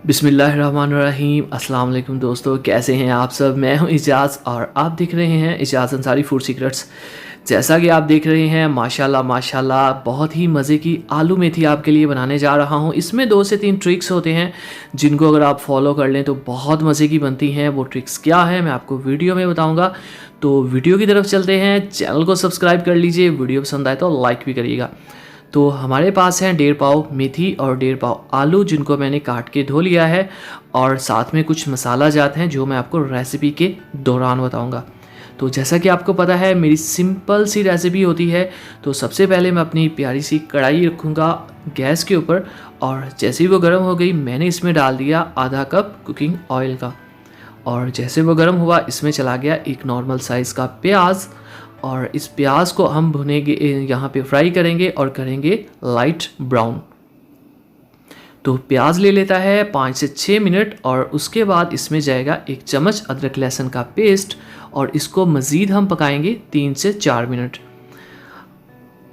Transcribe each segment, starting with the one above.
बिस्मिल्लाहिर्रहमानिर्रहीम। अस्सलाम वालेकुम दोस्तों, कैसे हैं आप सब। मैं हूं इजाज़ और आप देख रहे हैं इजाज़ अंसारी फूड सीक्रेट्स। जैसा कि आप देख रहे हैं माशाल्लाह माशाल्लाह बहुत ही मज़े की आलू मेथी आपके लिए बनाने जा रहा हूं। इसमें 2 से 3 ट्रिक्स होते हैं जिनको अगर आप फॉलो कर लें तो बहुत मज़े की बनती हैं। वो ट्रिक्स क्या है मैं आपको वीडियो में बताऊँगा। तो वीडियो की तरफ चलते हैं। चैनल को सब्सक्राइब कर लीजिए, वीडियो पसंद आए तो लाइक भी करिएगा। तो हमारे पास हैं 1.5 पाव मेथी और 1.5 पाव आलू, जिनको मैंने काट के धो लिया है, और साथ में कुछ मसाला जात हैं जो मैं आपको रेसिपी के दौरान बताऊंगा। तो जैसा कि आपको पता है मेरी सिंपल सी रेसिपी होती है। तो सबसे पहले मैं अपनी प्यारी सी कढ़ाई रखूँगा गैस के ऊपर, और जैसे ही वो गर्म हो गई मैंने इसमें डाल दिया आधा कप कुकिंग ऑयल का, और जैसे वो गर्म हुआ इसमें चला गया एक नॉर्मल साइज़ का प्याज, और इस प्याज को हम भुनेंगे, यहाँ पे फ्राई करेंगे और करेंगे लाइट ब्राउन। तो प्याज ले लेता है 5 से 6 मिनट, और उसके बाद इसमें जाएगा 1 चम्मच अदरक लहसुन का पेस्ट, और इसको मज़ीद हम पकाएंगे 3 से 4 मिनट।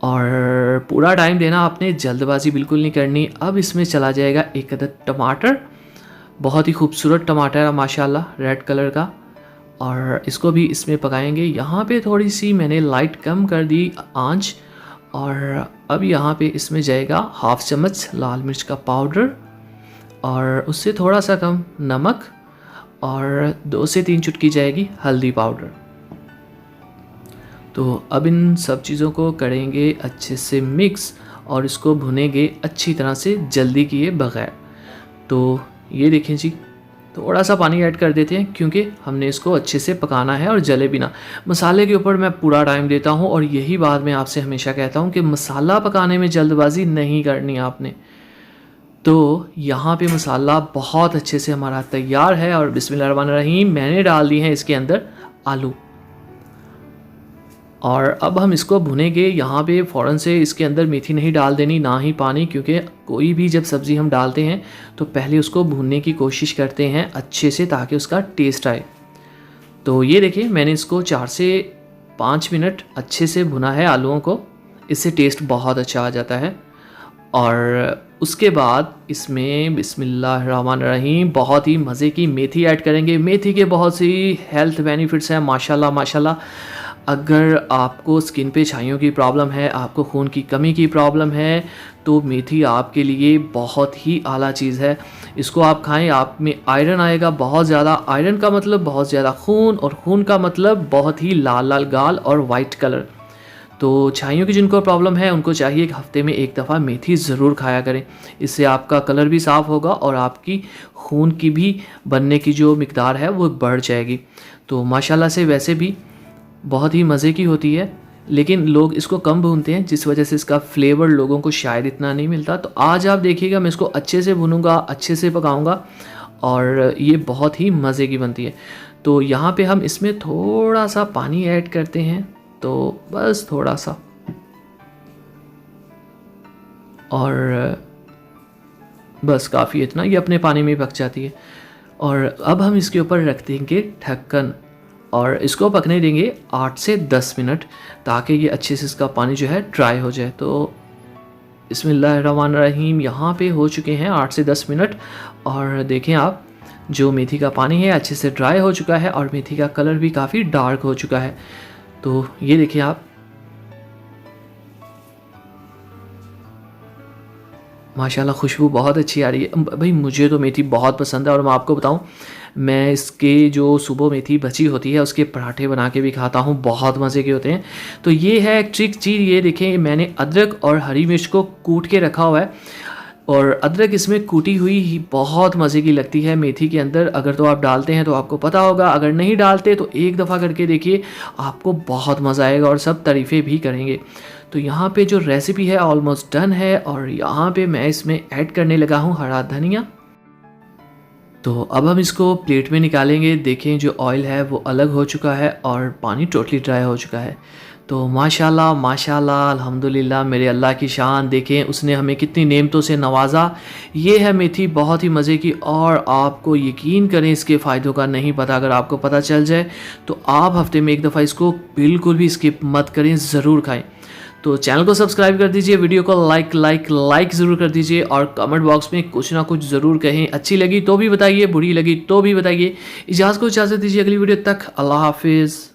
और पूरा टाइम देना आपने, जल्दबाजी बिल्कुल नहीं करनी। अब इसमें चला जाएगा 1 अदद टमाटर, बहुत ही खूबसूरत टमाटर है माशाल्लाह, रेड कलर का, और इसको भी इसमें पकाएंगे। यहाँ पे थोड़ी सी मैंने लाइट कम कर दी आंच, और अब यहाँ पे इसमें जाएगा 1/2 चम्मच लाल मिर्च का पाउडर, और उससे थोड़ा सा कम नमक, और 2 से 3 चुटकी जाएगी हल्दी पाउडर। तो अब इन सब चीज़ों को करेंगे अच्छे से मिक्स, और इसको भुनेंगे अच्छी तरह से जल्दी किए बगैर। तो ये देखें जी, थोड़ा सा पानी ऐड कर देते हैं क्योंकि हमने इसको अच्छे से पकाना है और जले भी ना। मसाले के ऊपर मैं पूरा टाइम देता हूँ, और यही बात मैं आपसे हमेशा कहता हूँ कि मसाला पकाने में जल्दबाजी नहीं करनी आपने। तो यहाँ पे मसाला बहुत अच्छे से हमारा तैयार है, और बिस्मिल्लाहिर्रहमानिर्रहीम मैंने डाल दी है इसके अंदर आलू, और अब हम इसको भुनेंगे। यहाँ पे फ़ौरन से इसके अंदर मेथी नहीं डाल देनी, ना ही पानी, क्योंकि कोई भी जब सब्ज़ी हम डालते हैं तो पहले उसको भूनने की कोशिश करते हैं अच्छे से, ताकि उसका टेस्ट आए। तो ये देखिए मैंने इसको 4 से 5 मिनट अच्छे से भुना है आलूओं को, इससे टेस्ट बहुत अच्छा आ जाता है। और उसके बाद इसमें बिस्मिल्लाहिर्रहमानिर्रहीम बहुत ही मज़े की मेथी ऐड करेंगे। मेथी के बहुत सी हेल्थ बेनिफिट्स हैं माशाल्लाह माशाल्लाह। अगर आपको स्किन पे छाइयों की प्रॉब्लम है, आपको खून की कमी की प्रॉब्लम है, तो मेथी आपके लिए बहुत ही आला चीज़ है। इसको आप खाएं, आप में आयरन आएगा बहुत ज़्यादा। आयरन का मतलब बहुत ज़्यादा खून, और खून का मतलब बहुत ही लाल लाल गाल और वाइट कलर। तो छाइयों की जिनको प्रॉब्लम है उनको चाहिए कि हफ्ते में 1 दफ़ा मेथी ज़रूर खाया करें। इससे आपका कलर भी साफ़ होगा, और आपकी खून की भी बनने की जो मिकदार है वो बढ़ जाएगी। तो माशाल्लाह से वैसे भी बहुत ही मज़े की होती है, लेकिन लोग इसको कम भूनते हैं, जिस वजह से इसका फ्लेवर लोगों को शायद इतना नहीं मिलता। तो आज आप देखिएगा मैं इसको अच्छे से भूनूंगा, अच्छे से पकाऊंगा, और ये बहुत ही मज़े की बनती है। तो यहाँ पे हम इसमें थोड़ा सा पानी ऐड करते हैं, तो बस थोड़ा सा, और बस काफ़ी, इतना ये अपने पानी में पक जाती है। और अब हम इसके ऊपर रख देंगे ढक्कन, और इसको पकने देंगे 8 से 10 मिनट, ताकि ये अच्छे से इसका पानी जो है ड्राई हो जाए। तो बिस्मिल्लाहिर्रहमानिर्रहीम यहाँ पे हो चुके हैं 8 से 10 मिनट, और देखें आप जो मेथी का पानी है अच्छे से ड्राई हो चुका है, और मेथी का कलर भी काफ़ी डार्क हो चुका है। तो ये देखिए आप, माशाल्लाह खुशबू बहुत अच्छी आ रही है। भाई मुझे तो मेथी बहुत पसंद है, और मैं आपको बताऊं, मैं इसके जो सुबह मेथी बची होती है उसके पराठे बना के भी खाता हूं, बहुत मज़े के होते हैं। तो ये है एक ट्रिक चीज़। ये देखें मैंने अदरक और हरी मिर्च को कूट के रखा हुआ है, और अदरक इसमें कूटी हुई ही बहुत मज़े की लगती है मेथी के अंदर। अगर तो आप डालते हैं तो आपको पता होगा, अगर नहीं डालते तो एक दफ़ा करके देखिए, आपको बहुत मज़ा आएगा और सब तारीफ़ें भी करेंगे। तो यहाँ पे जो रेसिपी है ऑलमोस्ट डन है, और यहाँ पे मैं इसमें ऐड करने लगा हूँ हरा धनिया। तो अब हम इसको प्लेट में निकालेंगे। देखें जो ऑयल है वो अलग हो चुका है, और पानी टोटली ड्राई हो चुका है। तो माशाल्लाह माशाल्लाह अल्हम्दुलिल्लाह, मेरे अल्लाह की शान। देखें उसने हमें कितनी नेमतों से नवाजा। ये है मेथी बहुत ही मज़े की, और आपको यकीन करें इसके फ़ायदों का नहीं पता। अगर आपको पता चल जाए तो आप हफ्ते में 1 दफ़ा इसको बिल्कुल भी स्किप मत करें, ज़रूर खाएं। तो चैनल को सब्सक्राइब कर दीजिए, वीडियो को लाइक ज़रूर कर दीजिए और कमेंट बॉक्स में कुछ ना कुछ ज़रूर कहें। अच्छी लगी तो भी बताइए, बुरी लगी तो भी बताइए। इजाज़त दीजिए, अगली वीडियो तक अल्लाह हाफिज़।